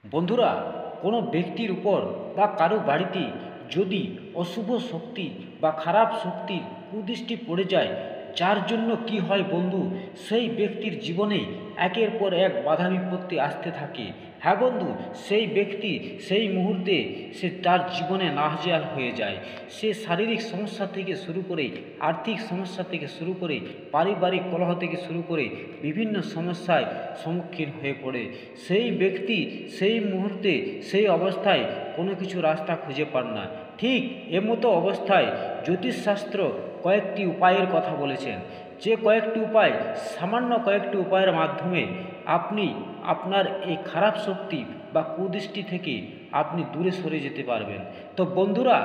বন্ধুরা, কোনো ব্যক্তির উপর বা কারো বাড়িতে যদি অশুভ শক্তি বা খারাপ শক্তির কুদৃষ্টি পড়ে যায়, যার জন্য কি হয় বন্ধু, সেই ব্যক্তির জীবনে একের পর এক বাধা বিপত্তি আসতে থাকে। হ্যাঁ বন্ধু, সেই ব্যক্তি সেই মুহূর্তে সে তার জীবনে নাজেহাল হয়ে যায়। সে শারীরিক সমস্যা থেকে শুরু করে আর্থিক সমস্যা থেকে শুরু করে পারিবারিক কলহ থেকে শুরু করে বিভিন্ন সমস্যায় সম্মুখীন হয়ে পড়ে। সেই ব্যক্তি সেই মুহূর্তে সেই অবস্থায় কোনো কিছু রাস্তা খুঁজে পান না। ঠিক এমতো অবস্থায় জ্যোতিষশাস্ত্র কয়েকটি উপায়ের কথা বলেছেন, যে কয়েকটি উপায়, সামান্য কয়েকটি উপায়ের মাধ্যমে আপনি আপনার এই খারাপ শক্তি বা কুদৃষ্টি থেকে আপনি দূরে সরে যেতে পারবেন। তো বন্ধুরা,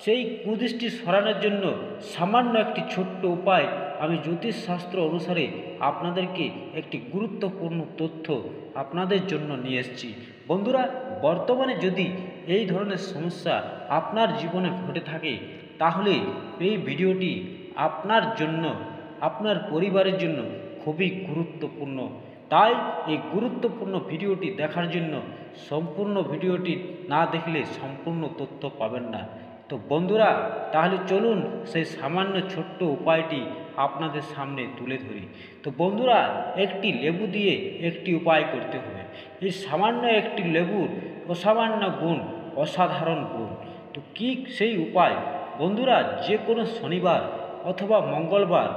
সেই কুদৃষ্টি সরানোর জন্য সামান্য একটি ছোট্ট উপায় আমি জ্যোতিষশাস্ত্র অনুসারে আপনাদেরকে একটি গুরুত্বপূর্ণ তথ্য আপনাদের জন্য নিয়ে এসেছি। বন্ধুরা, বর্তমানে যদি এই ধরনের সমস্যা আপনার জীবনে ঘটে থাকে, তাহলে এই ভিডিওটি আপনার জন্য, আপনার পরিবারের জন্য খুবই গুরুত্বপূর্ণ। তাই এই গুরুত্বপূর্ণ ভিডিওটি দেখার জন্য সম্পূর্ণ ভিডিওটি না দেখলে সম্পূর্ণ তথ্য পাবেন না। তো বন্ধুরা, তাহলে চলুন সেই সামান্য ছোট্ট উপায়টি আপনাদের সামনে তুলে ধরি। তো বন্ধুরা, একটি লেবু দিয়ে একটি উপায় করতে হবে। এই সামান্য একটি লেবুর অসামান্য গুণ, অসাধারণ গুণ। তো কী সেই উপায়? বন্ধুরা, যে কোনো শনিবার অথবা মঙ্গলবার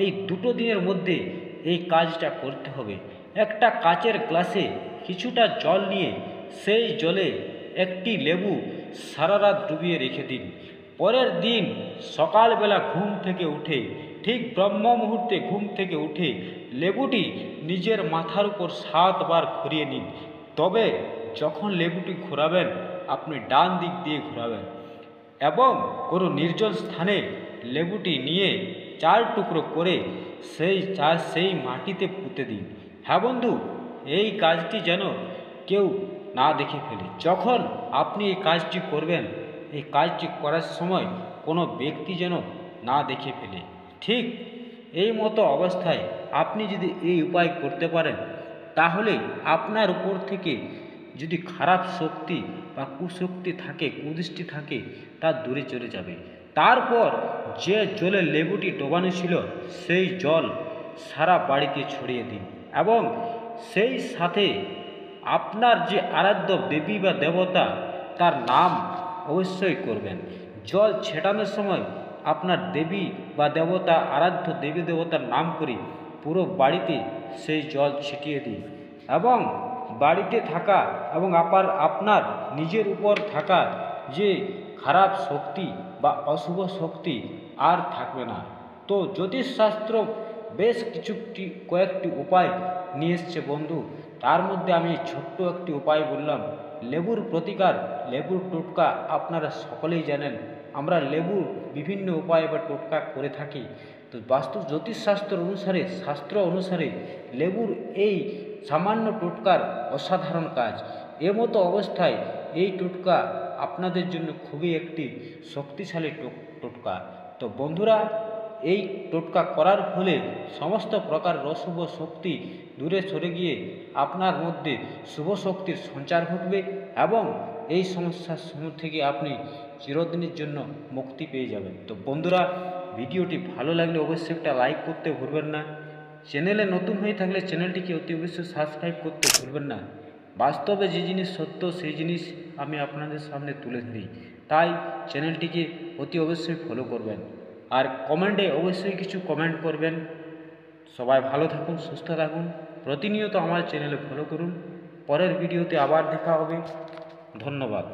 এই দুটো দিনের মধ্যে এই কাজটা করতে হবে। একটা কাচের গ্লাসে কিছুটা জল নিয়ে সেই জলে একটি লেবু সারা রাত ডুবিয়ে রেখে দিন। পরের দিন সকালবেলা ঘুম থেকে উঠে, ঠিক ব্রহ্ম মুহূর্তে ঘুম থেকে উঠে লেবুটি নিজের মাথার উপর 7 বার ঘুরিয়ে নিন। তবে যখন লেবুটি ঘোরাবেন, আপনি ডান দিক দিয়ে ঘোরাবেন এবং কোনো নির্জন স্থানে লেবুটি নিয়ে 4 টুকরো করে সেই মাটিতে পুঁতে দিন। হ্যাঁ বন্ধু, এই কাজটি যেন কেউ না দেখে ফেলে। যখন আপনি এই কাজটি করবেন, এই কাজটি করার সময় কোনো ব্যক্তি যেন না দেখে ফেলে। ঠিক এই মতো অবস্থায় আপনি যদি এই উপায় করতে পারেন, তাহলে আপনার উপর থেকে যদি খারাপ শক্তি বা কুশক্তি থাকে, কুদৃষ্টি থাকে, তা দূরে চলে যাবে। তারপর যে জলে লেবুটি ডোবানো ছিল, সেই জল সারা বাড়িতে ছড়িয়ে দিন এবং সেই সাথে আপনার যে আরাধ্য দেবী বা দেবতা, তার নাম অবশ্যই করবেন। জল ছেটানোর সময় আপনার দেবী বা দেবতা, আরাধ্য দেবী দেবতার নাম করে পুরো বাড়িতে সেই জল ছিটিয়ে দিন এবং বাড়িতে থাকা এবং আপনার নিজের উপর থাকা যে খারাপ শক্তি বা অশুভ শক্তি আর থাকবে না। তো জ্যোতিষশাস্ত্র বেশ কয়েকটি উপায় নিয়ে এসছে বন্ধু। তার মধ্যে আমি ছোট্ট একটি উপায় বললাম, লেবুর প্রতিকার, লেবুর টোটকা আপনারা সকলেই জানেন। আমরা লেবুর বিভিন্ন উপায় বা টোটকা করে থাকি। তো বাস্তু জ্যোতিষশাস্ত্র অনুসারে, শাস্ত্র অনুসারে লেবুর এই সামান্য টোটকার অসাধারণ কাজ। এমতো অবস্থায় এই টোটকা আপনাদের জন্য খুবই একটি শক্তিশালী টোটকা। তো বন্ধুরা, এই টোটকা করার ফলে সমস্ত প্রকার অশুভ শক্তি দূরে সরে গিয়ে আপনার মধ্যে শুভ শক্তির সঞ্চার ঘটবে এবং এই সমস্যার থেকে আপনি চিরদিনের জন্য মুক্তি পেয়ে যাবেন। তো বন্ধুরা, ভিডিওটি ভালো লাগলে অবশ্যই একটা লাইক করতে ভুলবেন না। চ্যানেলে নতুন হয়ে থাকলে চ্যানেলটিকে অতি অবশ্যই সাবস্ক্রাইব করতে ভুলবেন না। বাস্তবে যে জিনিস সত্য, সেই জিনিস আমি আপনাদের সামনে তুলে ধরি। তাই চ্যানেলটিকে অতি অবশ্যই ফলো করবেন আর কমেন্টে অবশ্যই কিছু কমেন্ট করবেন। সবাই ভালো থাকুন, সুস্থ থাকুন, প্রতিনিয়ত আমার চ্যানেলে ফলো করুন। পরের ভিডিওতে আবার দেখা হবে। ধন্যবাদ।